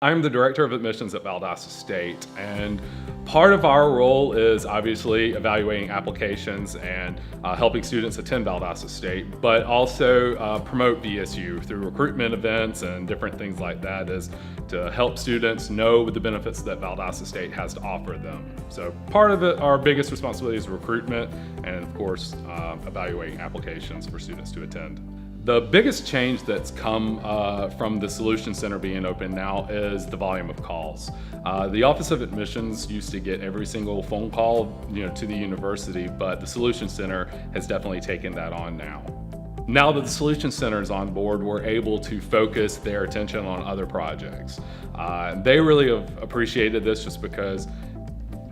I'm the Director of Admissions at Valdosta State, and part of our role is obviously evaluating applications and helping students attend Valdosta State, but also promote VSU through recruitment events and different things like that, is to help students know the benefits that Valdosta State has to offer them. So part of it, our biggest responsibility is recruitment and of course evaluating applications for students to attend. The biggest change that's come from the Solution Center being open now is the volume of calls. The Office of Admissions used to get every single phone call, to the university, but the Solution Center has definitely taken that on now. Now that the Solution Center is on board, we're able to focus their attention on other projects. They really have appreciated this just because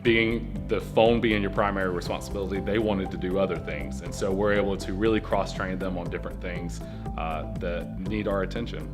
the phone being your primary responsibility, they wanted to do other things. And so we're able to really cross-train them on different things that need our attention.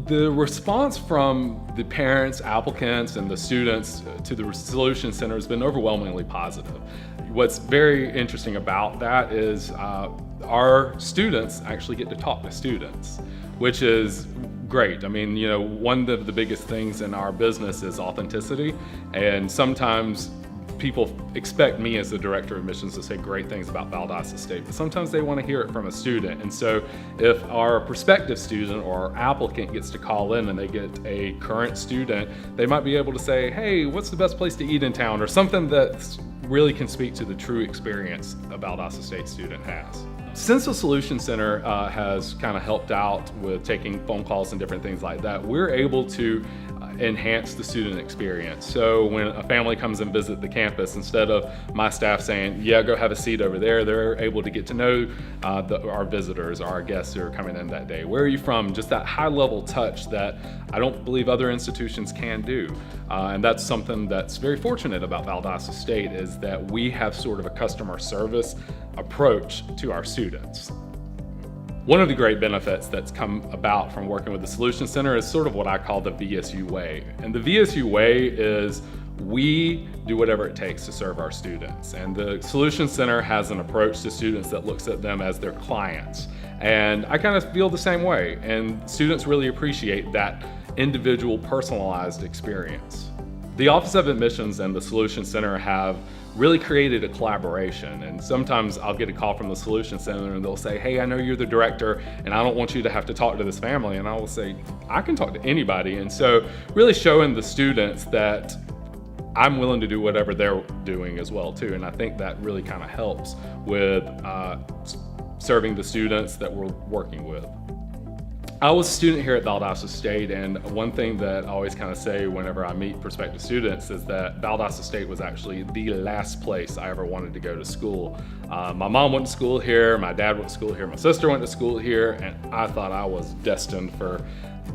The response from the parents, applicants, and the students to the Solution Center has been overwhelmingly positive. What's very interesting about that is our students actually get to talk to students, which is great. I mean, one of the biggest things in our business is authenticity, and sometimes people expect me as the Director of Admissions to say great things about Valdosta State, but sometimes they want to hear it from a student. And so if our prospective student or our applicant gets to call in and they get a current student, they might be able to say, hey, what's the best place to eat in town, or something that really can speak to the true experience a Valdosta State student has. Since the Solution Center has kind of helped out with taking phone calls and different things like that, we're able to enhance the student experience. So when a family comes and visit the campus, instead of my staff saying, yeah, go have a seat over there, they're able to get to know our visitors, our guests who are coming in that day. Where are you from? Just that high level touch that I don't believe other institutions can do. And that's something that's very fortunate about Valdosta State, is that we have sort of a customer service approach to our students. One of the great benefits that's come about from working with the Solution Center is sort of what I call the VSU way. And the VSU way is we do whatever it takes to serve our students. And the Solution Center has an approach to students that looks at them as their clients. And I kind of feel the same way. And students really appreciate that individual, personalized experience. The Office of Admissions and the Solution Center have really created a collaboration, and sometimes I'll get a call from the Solution Center and they'll say, hey, I know you're the director and I don't want you to have to talk to this family, and I will say, I can talk to anybody. And so really showing the students that I'm willing to do whatever they're doing as well too, and I think that really kind of helps with serving the students that we're working with. I was a student here at Valdosta State, and one thing that I always kind of say whenever I meet prospective students is that Valdosta State was actually the last place I ever wanted to go to school. My mom went to school here, my dad went to school here, my sister went to school here, and I thought I was destined for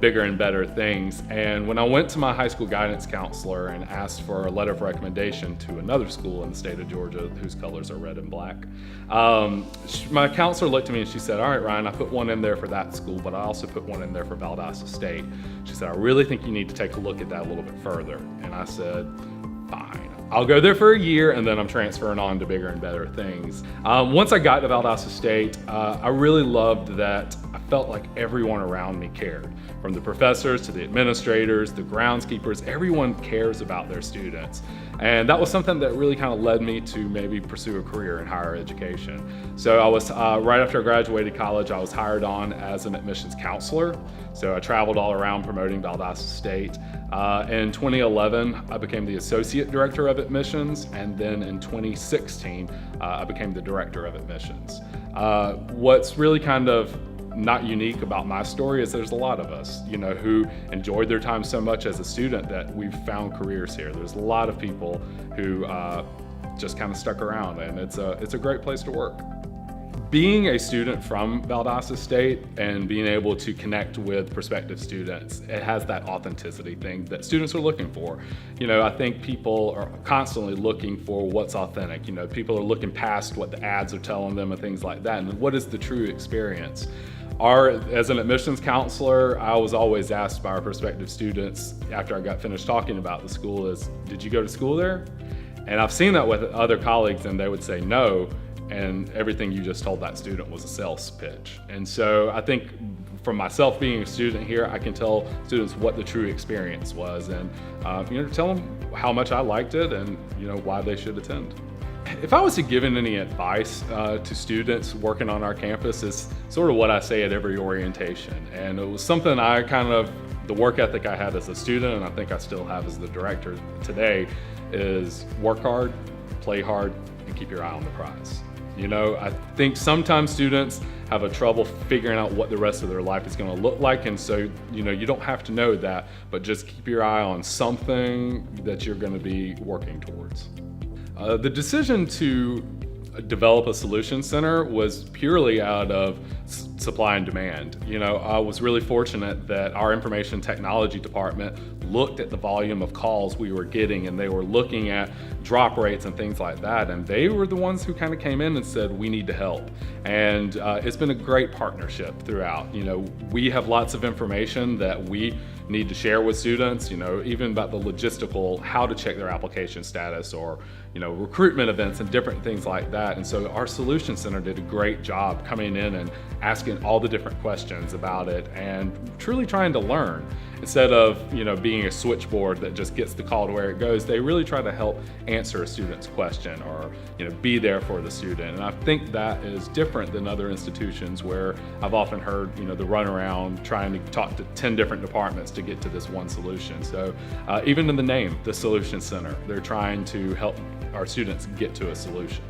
bigger and better things. And when I went to my high school guidance counselor and asked for a letter of recommendation to another school in the state of Georgia whose colors are red and black, my counselor looked at me and she said, all right, Ryan, I put one in there for that school, but I also put one in there for Valdosta State. She said, I really think you need to take a look at that a little bit further. And I said, fine. I'll go there for a year and then I'm transferring on to bigger and better things. Once I got to Valdosta State, I really loved that I felt like everyone around me cared. From the professors to the administrators, the groundskeepers, everyone cares about their students. And that was something that really kind of led me to maybe pursue a career in higher education. So I was, right after I graduated college, I was hired on as an admissions counselor. So I traveled all around promoting Valdosta State. In 2011, I became the Associate Director of Admissions, and then in 2016, I became the Director of Admissions. What's really kind of not unique about my story is there's a lot of us, who enjoyed their time so much as a student that we've found careers here. There's a lot of people who just kind of stuck around, and it's a great place to work. Being a student from Valdosta State and being able to connect with prospective students, it has that authenticity thing that students are looking for. I think people are constantly looking for what's authentic. People are looking past what the ads are telling them and things like that, and what is the true experience. As an admissions counselor, I was always asked by our prospective students after I got finished talking about the school is, did you go to school there? And I've seen that with other colleagues and they would say no, and everything you just told that student was a sales pitch. And so I think from myself being a student here, I can tell students what the true experience was, and tell them how much I liked it and why they should attend. If I was to give any advice to students working on our campus, it's sort of what I say at every orientation. And it was something the work ethic I had as a student, and I think I still have as the director today, is work hard, play hard, and keep your eye on the prize. I think sometimes students have a trouble figuring out what the rest of their life is going to look like, and so you don't have to know that, but just keep your eye on something that you're going to be working towards. The decision to develop a solution center was purely out of supply and demand. I was really fortunate that our information technology department looked at the volume of calls we were getting, and they were looking at drop rates and things like that, and they were the ones who kind of came in and said, we need to help. And it's been a great partnership throughout. We have lots of information that we need to share with students, even about the logistical, how to check their application status, or recruitment events and different things like that. And so our Solution Center did a great job coming in and asking all the different questions about it and truly trying to learn. Instead of being a switchboard that just gets the call to where it goes, they really try to help answer a student's question, or be there for the student. And I think that is different than other institutions where I've often heard the runaround trying to talk to 10 different departments to get to this one solution. So even in the name, the Solution Center, they're trying to help our students get to a solution.